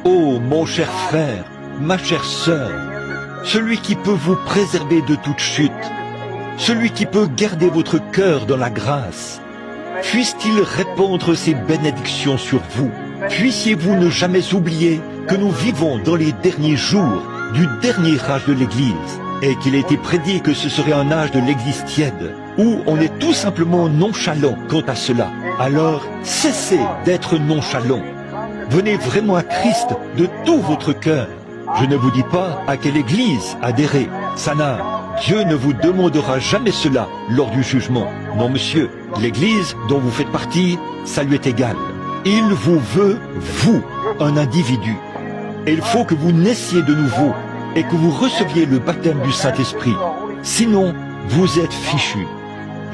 Ô mon cher frère, ma chère sœur, celui qui peut vous préserver de toute chute, celui qui peut garder votre cœur dans la grâce, puisse-t-il répandre ses bénédictions sur vous. Puissiez-vous ne jamais oublier que nous vivons dans les derniers jours du dernier âge de l'Église et qu'il a été prédit que ce serait un âge de l'Église tiède où on est tout simplement nonchalant quant à cela. Alors cessez d'être nonchalant. Venez vraiment à Christ de tout votre cœur. Je ne vous dis pas à quelle Église adhérer. Dieu ne vous demandera jamais cela lors du jugement. Non monsieur, l'Église dont vous faites partie, ça lui est égal. Il vous veut, vous, un individu. Et il faut que vous naissiez de nouveau et que vous receviez le baptême du Saint-Esprit. Sinon, vous êtes fichu.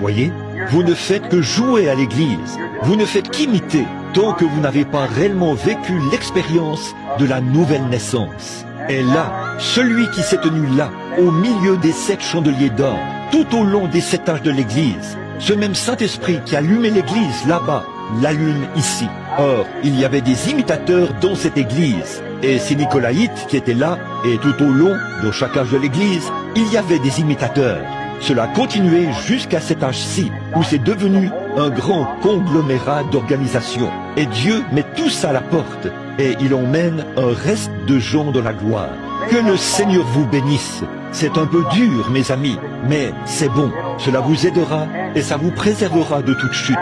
Voyez, vous ne faites que jouer à l'Église. Vous ne faites qu'imiter tant que vous n'avez pas réellement vécu l'expérience de la nouvelle naissance. Et là, celui qui s'est tenu là, au milieu des 7 chandeliers d'or, tout au long des 7 âges de l'Église, ce même Saint-Esprit qui allumait l'Église là-bas, l'allume ici. Or, il y avait des imitateurs dans cette Église, et ces Nicolaïtes qui étaient là, et tout au long, dans chaque âge de l'Église, il y avait des imitateurs. Cela a continué jusqu'à cet âge-ci, où c'est devenu un grand conglomérat d'organisations. Et Dieu met tout ça à la porte, et il emmène un reste de gens dans la gloire. Que le Seigneur vous bénisse. C'est un peu dur, mes amis, mais c'est bon. Cela vous aidera et ça vous préservera de toute chute.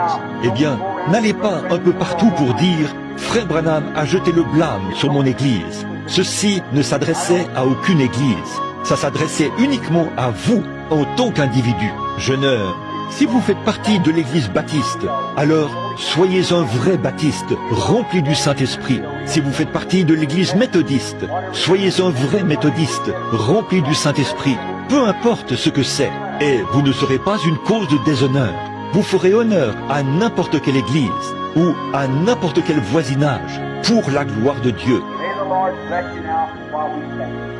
Eh bien, n'allez pas un peu partout pour dire « Frère Branham a jeté le blâme sur mon Église ». Ceci ne s'adressait à aucune Église. Ça s'adressait uniquement à vous en tant qu'individu. Jeuneur, si vous faites partie de l'Église baptiste, alors soyez un vrai baptiste rempli du Saint-Esprit. Si vous faites partie de l'Église méthodiste, soyez un vrai méthodiste rempli du Saint-Esprit. Peu importe ce que c'est, et vous ne serez pas une cause de déshonneur. Vous ferez honneur à n'importe quelle Église ou à n'importe quel voisinage pour la gloire de Dieu. May the Lord bless you now while we sing.